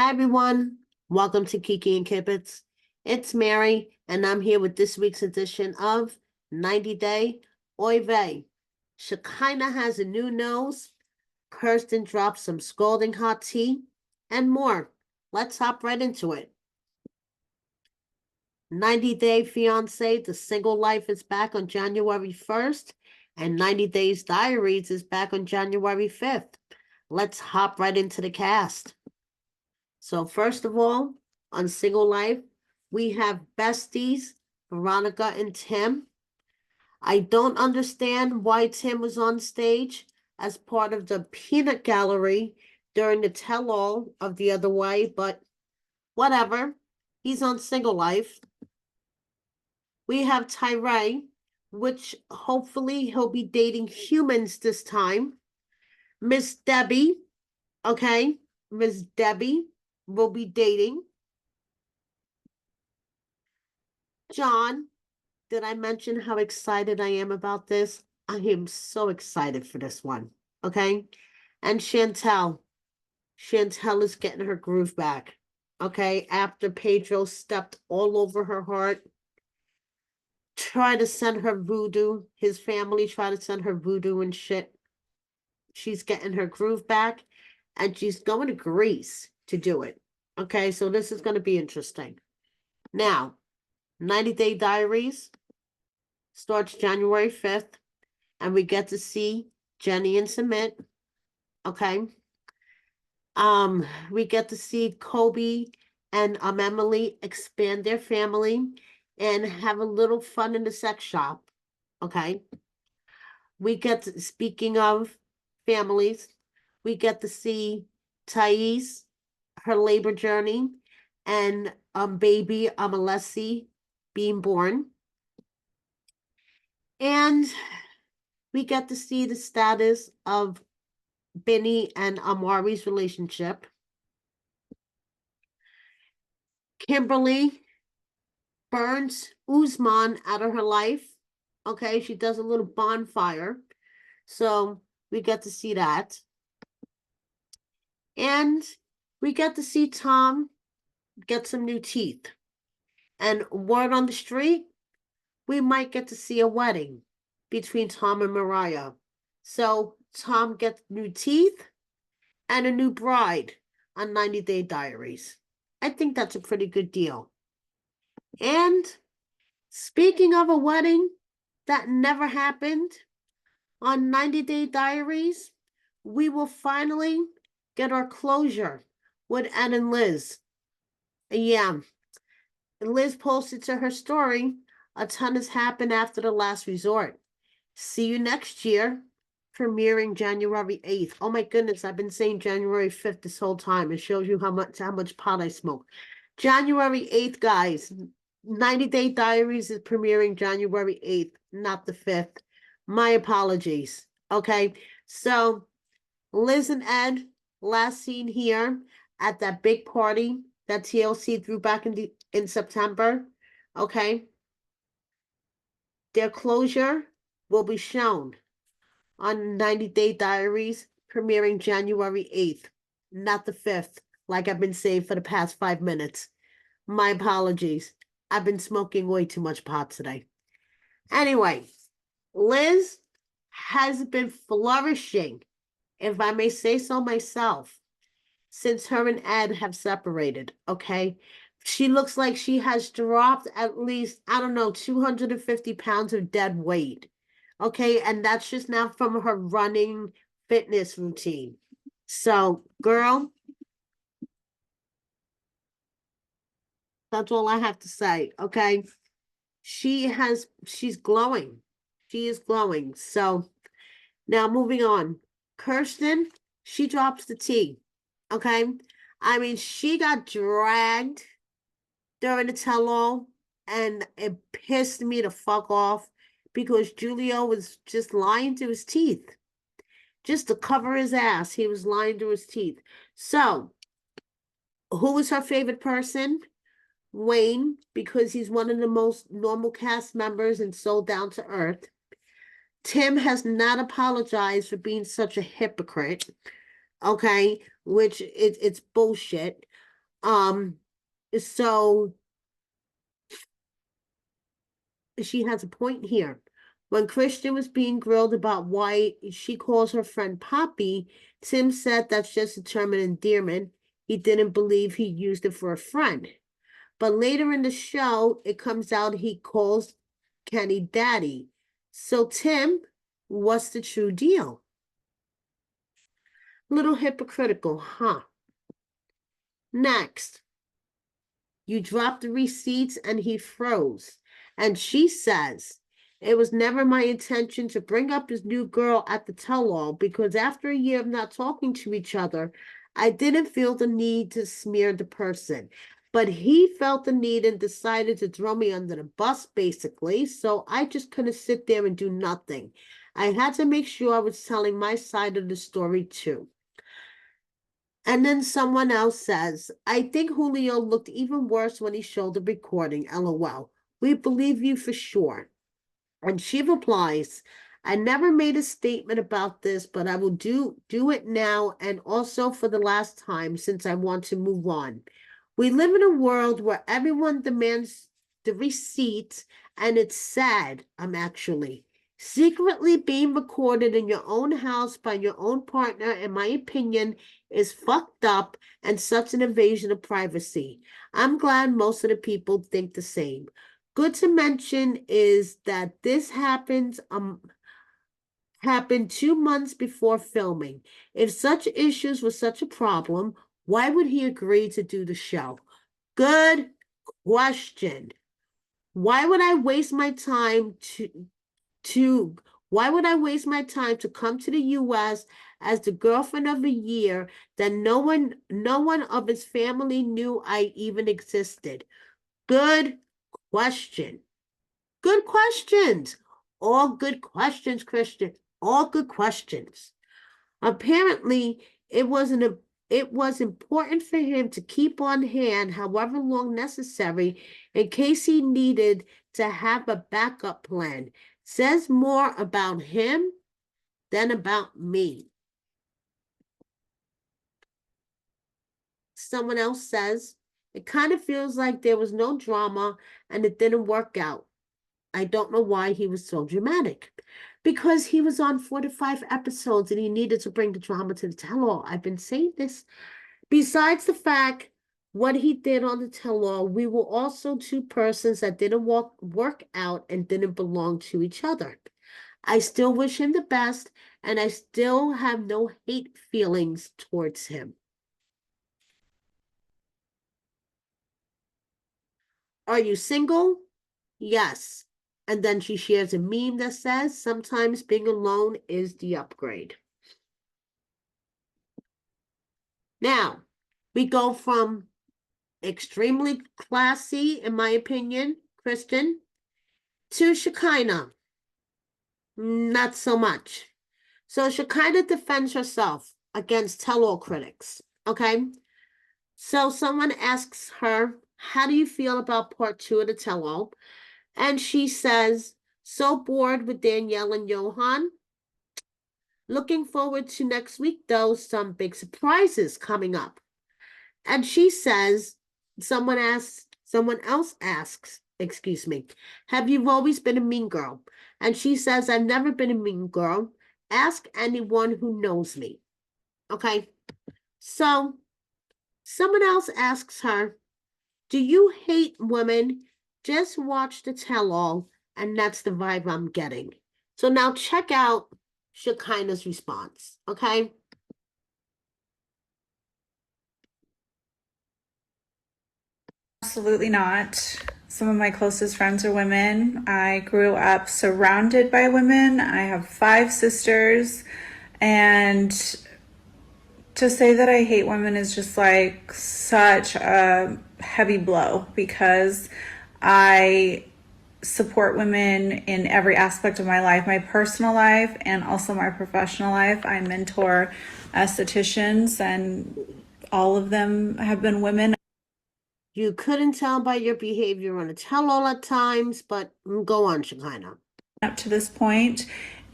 Hi, everyone. Welcome to Kiki and Kibbitz. It's Mary, and I'm here with this week's edition of 90 Day Oy Vey. Shekinah has a new nose, Kirsten drops some scalding hot tea, and more. Let's hop right into it. 90 Day Fiancé, The Single Life is back on January 1st, and 90 Days Diaries is back on January 5th. Let's hop right into the cast. So first of all, on Single Life, we have besties, Veronica and Tim. I don't understand why Tim was on stage as part of the peanut gallery during the tell-all of The Other Way, but whatever. He's on Single Life. We have Tyree, which hopefully he'll be dating humans this time. Miss Debbie, okay? Miss Debbie will be dating. John, did I mention how excited I am about this? I am so excited for this one, okay? And Chantel is getting her groove back, okay? After Pedro stepped all over her heart, tried to send her voodoo, his family tried to send her voodoo and shit. She's getting her groove back, and she's going to Greece to do it, okay? So this is going to be interesting. Now, 90 Day Diaries starts January 5th, and we get to see Jenny and Submit, okay? We get to see Kobe and Emily expand their family and have a little fun in the sex shop, okay? We get to, speaking of families, we get to see Thais, her labor journey, and baby Alessi being born. And we get to see the status of Benny and Amari's relationship. Kimberly burns Usman out of her life. Okay, she does a little bonfire. So we get to see that. And we get to see Tom get some new teeth. And word on the street, we might get to see a wedding between Tom and Mariah. So Tom gets new teeth and a new bride on 90 Day Diaries. I think that's a pretty good deal. And speaking of a wedding that never happened, on 90 Day Diaries, we will finally get our closure with Ed and Liz. Yeah, Liz posted to her story, a ton has happened after the last resort. See you next year, premiering January 8th. Oh my goodness, I've been saying January 5th this whole time. It shows you how much pot I smoke. January 8th, guys. 90 Day Diaries is premiering January 8th, not the 5th. My apologies. Okay, so Liz and Ed, last seen here at that big party that TLC threw back in September. Okay, their closure will be shown on 90 Day Diaries, premiering January 8th, not the 5th, like I've been saying for the past 5 minutes. My apologies. I've been smoking way too much pot today. Anyway, Liz has been flourishing, if I may say so myself, since her and Ed have separated, okay? She looks like she has dropped at least, I don't know, 250 pounds of dead weight, okay? And that's just now from her running fitness routine. So, girl, that's all I have to say, okay? She's glowing. She is glowing. So, now moving on. Kirsten, she drops the tea, okay? I mean, she got dragged during the tell-all, and it pissed me the fuck off because Julio was just lying to his teeth. Just to cover his ass, he was lying to his teeth. So, who was her favorite person? Wayne, because he's one of the most normal cast members and so down to earth. Tim has not apologized for being such a hypocrite, okay, which it's bullshit. So she has a point here. When Kirsten was being grilled about why she calls her friend Poppy, Tim said that's just a term of endearment. He didn't believe he used it for a friend. But later in the show, it comes out he calls Kenny Daddy. So, Tim, what's the true deal? Little hypocritical, huh? Next, you drop the receipts and he froze. And she says, it was never my intention to bring up his new girl at the tell-all because after a year of not talking to each other, I didn't feel the need to smear the person. But he felt the need and decided to throw me under the bus, basically. So I just couldn't sit there and do nothing. I had to make sure I was telling my side of the story too. And then someone else says, I think Julio looked even worse when he showed the recording. LOL. We believe you for sure. And she replies, I never made a statement about this, but I will do it now and also for the last time since I want to move on. We live in a world where everyone demands the receipt, and it's sad, actually. Secretly being recorded in your own house by your own partner, in my opinion, is fucked up and such an invasion of privacy. I'm glad most of the people think the same. Good to mention is that this happened 2 months before filming. If such issues were such a problem, why would he agree to do the show? Good question. Why would I waste my time to why would I waste my time to come to the US as the girlfriend of a year that no one of his family knew I even existed? Good question. Good questions. All good questions, Christian. All good questions. Apparently, it was important for him to keep on hand however long necessary in case he needed to have a backup plan. Says more about him than about me. Someone else says, it kind of feels like there was no drama and it didn't work out. I don't know why he was so dramatic. Because he was on 4 to 5 episodes and he needed to bring the drama to the tell-all. I've been saying this. Besides the fact what he did on the tell-all, we were also two persons that didn't work out and didn't belong to each other. I still wish him the best, and I still have no hate feelings towards him. Are you single? Yes. And then she shares a meme that says, sometimes being alone is the upgrade. Now, we go from extremely classy, in my opinion, Kristen, to Shekinah. Not so much. So Shekinah defends herself against tell-all critics, okay? So someone asks her, how do you feel about part 2 of the tell-all? And she says, so bored with Danielle and Johan. Looking forward to next week, though, some big surprises coming up. And she says, someone else asks, excuse me, have you always been a mean girl? And she says, I've never been a mean girl. Ask anyone who knows me. Okay. So someone else asks her, do you hate women? Just watch the tell-all, and that's the vibe I'm getting. So now check out Shekinah's response, okay? Absolutely not. Some of my closest friends are women. I grew up surrounded by women. I have 5 sisters, and to say that I hate women is just like such a heavy blow because I support women in every aspect of my life, my personal life and also my professional life. I mentor estheticians, and all of them have been women. You couldn't tell by your behavior on a tell-all at times, but go on, Shekinah. Up to this point,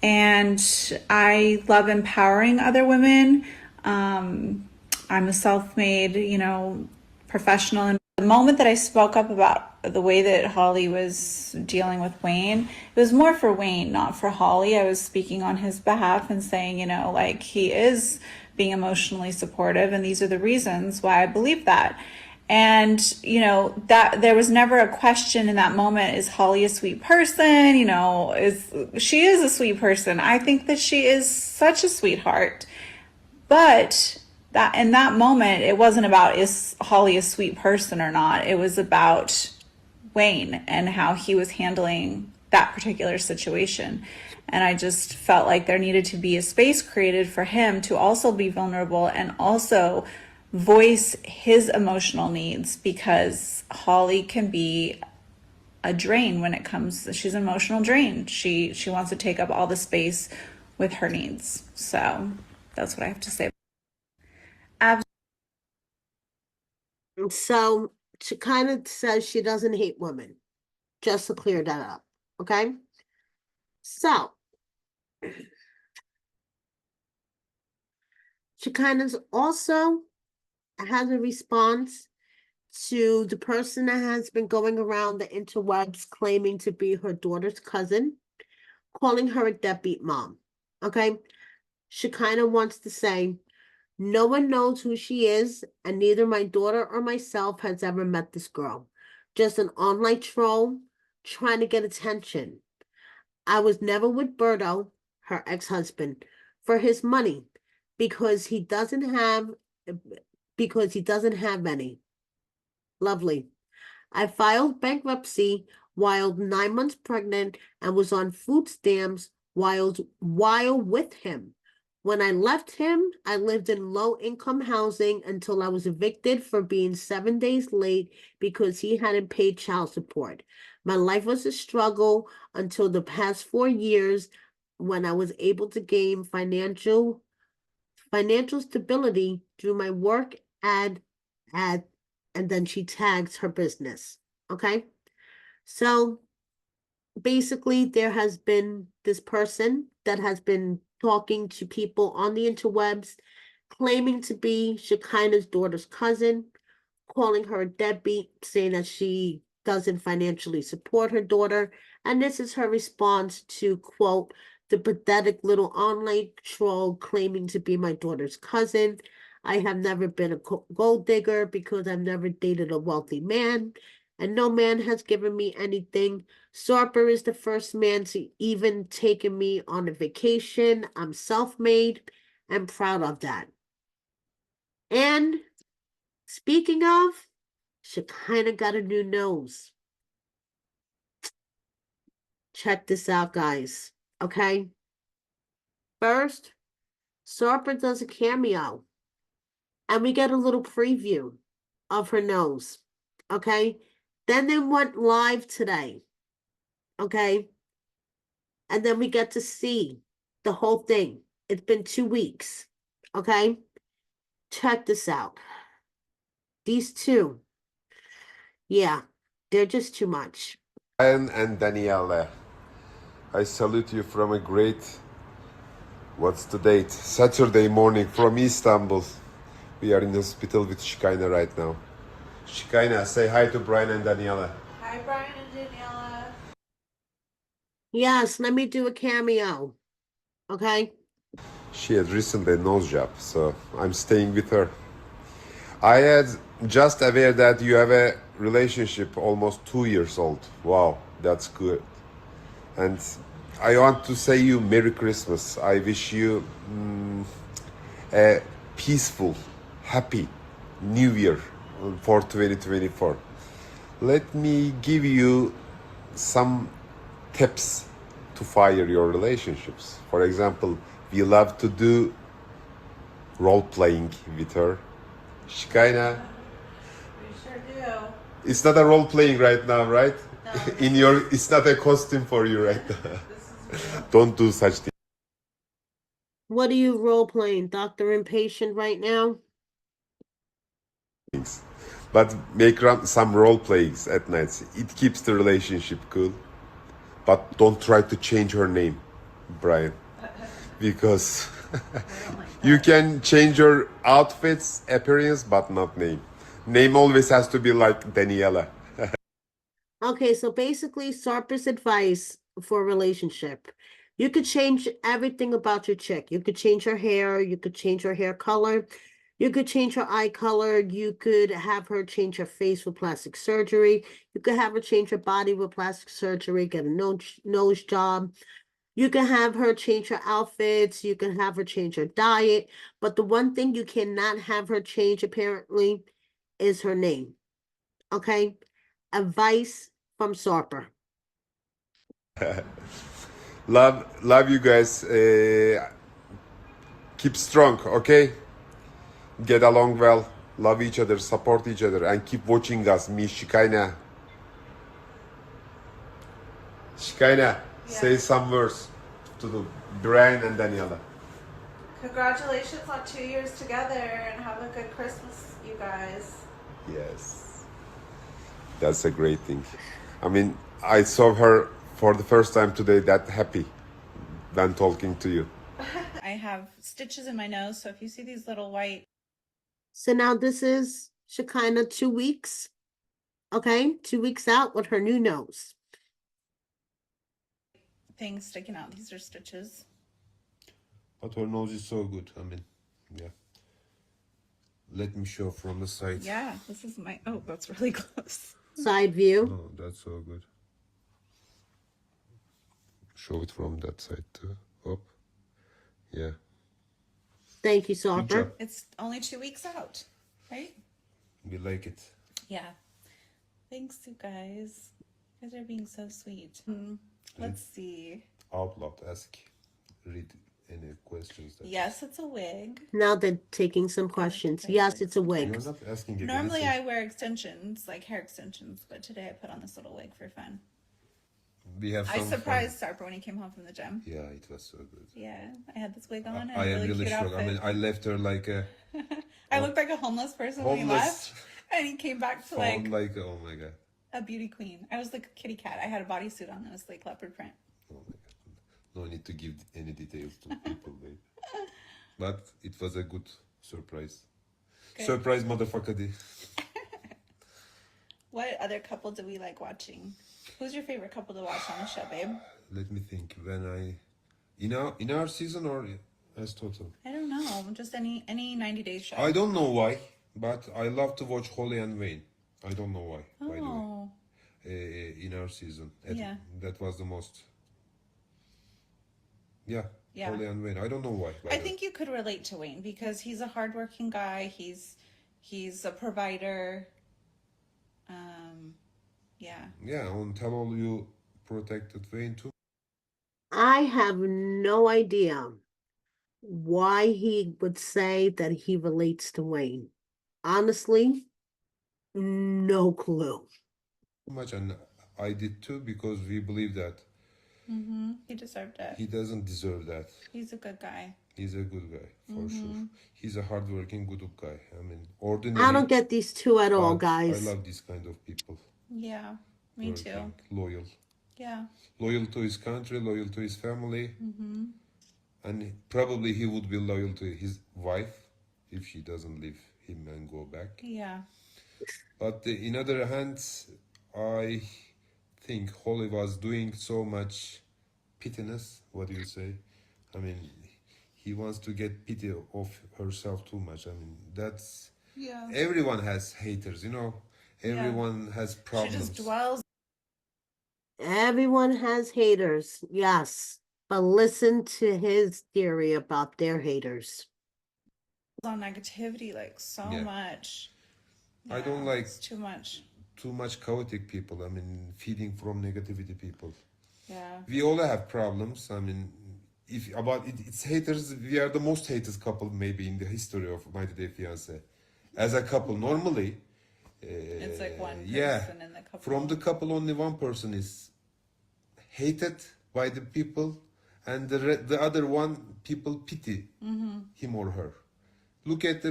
and I love empowering other women. I'm a self-made, professional. And the moment that I spoke up about the way that Holly was dealing with Wayne, it was more for Wayne, not for Holly. I was speaking on his behalf and saying, like, he is being emotionally supportive, and these are the reasons why I believe that. And, that there was never a question in that moment, is Holly a sweet person? She is a sweet person. I think that she is such a sweetheart. But that in that moment, it wasn't about is Holly a sweet person or not. It was about Wayne and how he was handling that particular situation. And I just felt like there needed to be a space created for him to also be vulnerable and also voice his emotional needs, because Holly can be a drain when it comes. She's an emotional drain. She wants to take up all the space with her needs. So that's what I have to say. So she kind of says she doesn't hate women, just to clear that up. Okay. So she kind of also has a response to the person that has been going around the interwebs claiming to be her daughter's cousin, calling her a deadbeat mom. Okay. She kind of wants to say, no one knows who she is, and neither my daughter or myself has ever met this girl. Just an online troll trying to get attention. I was never with Berto, her ex-husband, for his money because he doesn't have any. Lovely. I filed bankruptcy while 9 months pregnant and was on food stamps while with him. When I left him, I lived in low-income housing until I was evicted for being 7 days late because he hadn't paid child support. My life was a struggle until the past 4 years when I was able to gain financial stability through my work and then she tags her business. Okay. So basically, there has been this person that has been talking to people on the interwebs, claiming to be Shekinah's daughter's cousin, calling her a deadbeat, saying that she doesn't financially support her daughter. And this is her response to, quote, the pathetic little online troll claiming to be my daughter's cousin. I have never been a gold digger because I've never dated a wealthy man, and no man has given me anything. Sarper is the first man to even taken me on a vacation. I'm self-made and proud of that. And speaking of, she kind of got a new nose. Check this out, guys. Okay. First, Sarper does a cameo, and we get a little preview of her nose. Okay. Then they went live today. Okay. And then we get to see the whole thing. It's been 2 weeks. Okay. Check this out. These two. Yeah, they're just too much. Brian and Daniela, I salute you from a great, what's the date? Saturday morning from Istanbul. We are in the hospital with Shekinah right now. Shekinah, say hi to Brian and Daniela. Hi, Brian and Daniela. Yes, let me do a cameo. Okay? She had recently a nose job, so I'm staying with her. I had just aware that you have a relationship almost 2 years old. Wow, that's good. And I want to say you Merry Christmas. I wish you a peaceful, happy New Year for 2024. Let me give you some tips to fire your relationships. For example, we love to do role playing with her. Shekinah, We sure do. it's not a role playing right now, right? No. It's not a costume for you right now. This is real. Don't do such What are you role playing? Doctor and patient right now? things. But make some role playings at night. It keeps the relationship cool. But don't try to change her name, Brian. Because you can change your outfits, appearance, but not name. Name always has to be like Daniela. Okay, so basically, Sarper's advice for a relationship. You could change everything about your chick. You could change her hair, you could change her hair color, you could change her eye color, you could have her change her face with plastic surgery, you could have her change her body with plastic surgery, get a nose job. You can have her change her outfits, you can have her change her diet, but the one thing you cannot have her change apparently is her name. Okay? Advice from Sarper. Love you guys. Keep strong, okay? Get along well. Love each other, support each other, and keep watching us. Me, Shekinah. Shekinah, say some words to the Brian and Daniela. Congratulations on 2 years together and have a good Christmas, you guys. Yes. That's a great thing. I mean, I saw her for the first time today that happy when talking to you. I have stitches in my nose, so if you see these little white So now this is Shekinah 2 weeks. Okay, 2 weeks out with her new nose. things sticking out, these are stitches. But her nose is so good. I mean, yeah. Let me show from the side. Yeah, this is my, oh, that's really close. Side view. Oh, that's so good. Show it from that side too. Up. Yeah. Thank you, Good Sarper. job. It's only 2 weeks out, right? We like it. Yeah. Thanks, you guys. You guys are being so sweet. Let's see. Out loud, ask. Read any questions. That Yes, it's a wig. Now they're taking some questions. Yes, it's a wig. You're not asking again. Normally I wear extensions, like hair extensions, but today I put on this little wig for fun. We have I some surprised Sarper when he came home from the gym. Yeah, it was so good. Yeah, I had this wig on. And I a am really really cute shocked. I outfit. mean, I left her like a I looked like a homeless person when he homeless. left, and he came back to Found like oh my god. a beauty queen. I was like a kitty cat. I had a bodysuit on and a sleek leopard print. Oh my god. No need to give any details to people, babe. But it was a good surprise. Good. Surprise, motherfucker. What other couple do we like watching? Who's your favorite couple to watch on the show, babe? Let me think. When I, in our season or as total? I don't know. Just any 90 Days show. I don't know why, but I love to watch Holly and Wayne. I don't know why. By the way, Oh, in our season, Yeah. that was the most. Yeah, Yeah. Holly and Wayne. I don't know why. by I the way. think you could relate to Wayne because he's a hardworking guy. He's a provider. Yeah. Yeah, on Tell All You protected Wayne too. I have no idea why he would say that he relates to Wayne. Honestly, no clue. Much, and I did too because we believe that He deserved it. he doesn't deserve that. He's a good guy. He's a good guy for sure. He's a hardworking, good guy. I mean, ordinary. I don't get these two at all, but guys. I love this kind of people. Yeah, me too. Working, loyal, Yeah. loyal to his country, loyal to his family, and probably he would be loyal to his wife if she doesn't leave him and go back. Yeah. But in other hands, I think Holly was doing so much pittiness. What do you say? I mean, he wants to get pity of herself too much. I mean, that's Yeah. everyone has haters, you know. Everyone has She problems. just dwells Everyone has haters, yes, but listen to his theory about their haters. on negativity like so Yeah. much. I Yeah, don't like it's too much. too much chaotic people. I mean, feeding from negativity people. Yeah. We all have problems. I mean, if about it's haters, we are the most hated couple maybe in the history of 90 Day Fiancé. As a couple, normally, It's like one person yeah, in the couple. from the couple, only one person is hated by the people, and the other one people pity him or her. Look at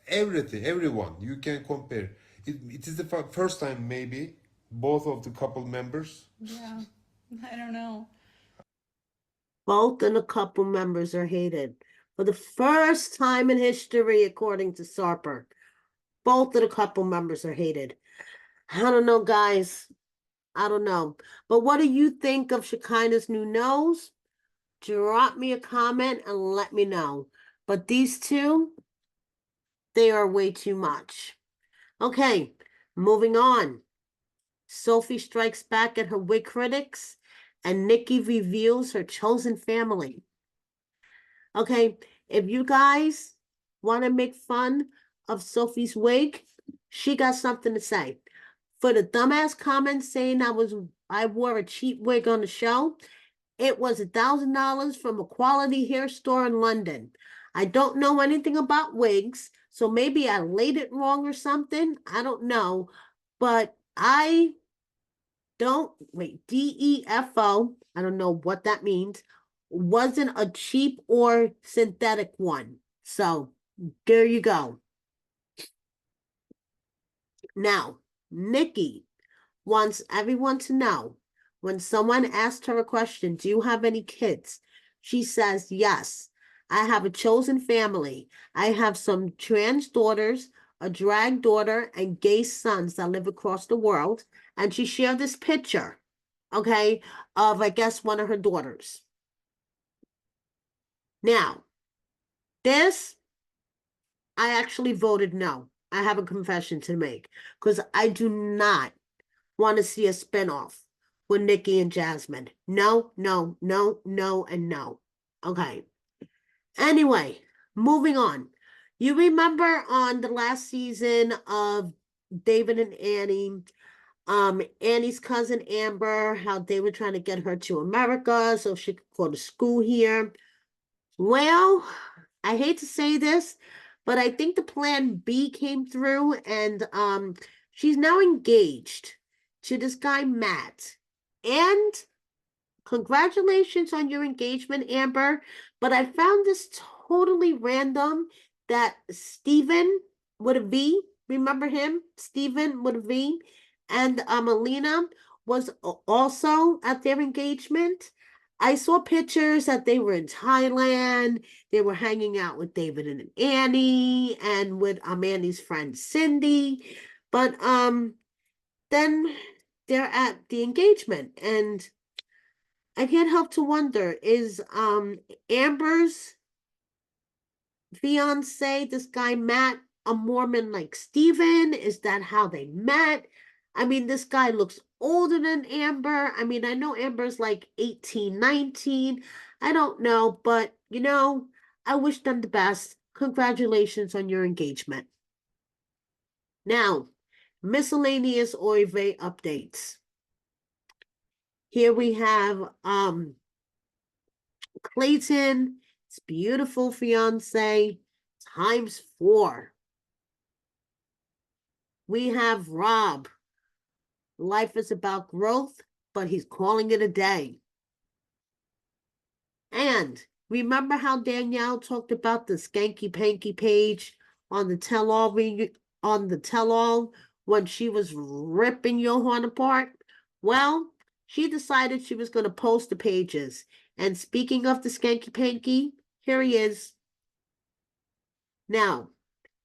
everything, everyone. You can compare. It is the first time maybe both of the couple members. Yeah. I don't know. Both of the couple members are hated for the first time in history, according to Sarper. Both of the couple members are hated. I don't know, guys. I don't know. But what do you think of Shekinah's new nose? Drop me a comment and let me know. But these two, they are way too much. Okay, moving on. Sophie strikes back at her wig critics, and Nikki reveals her chosen family. Okay, if you guys want to make fun of Sophie's wig, she got something to say. For the dumbass comments saying I wore a cheap wig on the show, it was $1,000 from a quality hair store in London. I don't know anything about wigs, so maybe I laid it wrong or something. I don't know, but I don't wait. DEFO, I don't know what that means, wasn't a cheap or synthetic one. So there you go. Now, Nikki wants everyone to know when someone asks her a question, do you have any kids? She says, yes, I have a chosen family. I have some trans daughters, a drag daughter, and gay sons that live across the world. And she shared this picture, okay, of, I guess, one of her daughters. Now, this, I actually voted no. I have a confession to make because I do not want to see a spinoff with Nikki and Jasmine. No, no, no, no, and no. Okay. Anyway, moving on. You remember on the last season of David and Annie, Annie's cousin Amber, how they were trying to get her to America so she could go to school here. Well, I hate to say this, but I think the plan B came through, and she's now engaged to this guy Matt. And congratulations on your engagement, Amber. But I found this totally random that Stephen with a V, remember him? Stephen with a V, and Alina was also at their engagement. I saw pictures that they were in Thailand. They were hanging out with David and Annie and with Annie's friend Cindy. But then they're at the engagement, and I can't help to wonder, is Amber's fiance, this guy Matt, a Mormon like Steven? Is that how they met? I mean, this guy looks older than Amber. I mean, I know Amber's like 18, 19. I don't know, but I wish them the best. Congratulations on your engagement. Now, miscellaneous Oive updates. Here we have Clayton, his beautiful fiance, ×4. We have Rob. Life is about growth, but he's calling it a day. And remember how Danielle talked about the skanky panky page on the tell-all when she was ripping Johan apart? Well, she decided she was going to post the pages. And speaking of the skanky panky, here he is. Now,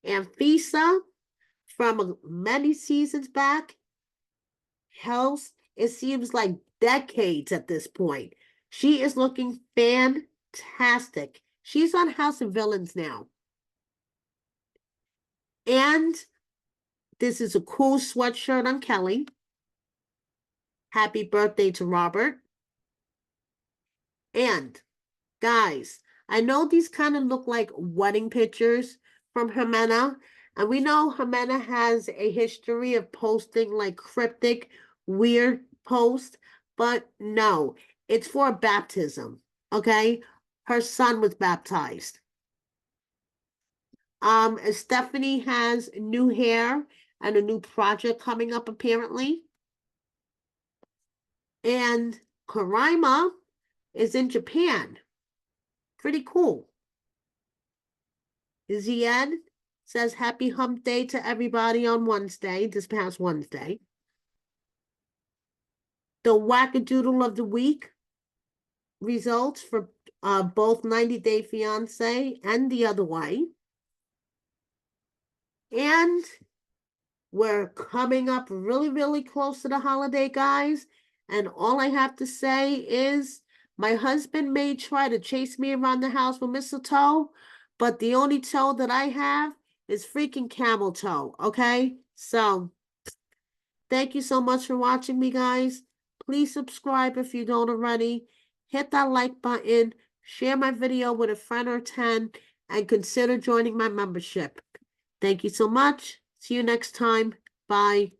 Anfisa, from many seasons back, Health, it seems like decades at this point. She is looking fantastic. She's on House of Villains now. And this is a cool sweatshirt on Kelly. Happy birthday to Robert. And guys, I know these kind of look like wedding pictures from Jimena. And we know Jimena has a history of posting like cryptic, weird posts. But no, it's for a baptism. Okay? Her son was baptized. Stephanie has new hair and a new project coming up apparently. And Karaima is in Japan. Pretty cool. Ziad says happy hump day to everybody on Wednesday, this past Wednesday. The wackadoodle of the week results for both 90 Day Fiancé and The Other Way. And We're coming up really, really close to the holiday, guys. And all I have to say is my husband may try to chase me around the house with mistletoe, but the only toe that I have is freaking camel toe, okay? So, thank you so much for watching me, guys. Please subscribe if you don't already. Hit that like button, share my video with a friend or 10, and consider joining my membership. Thank you so much. See you next time. Bye.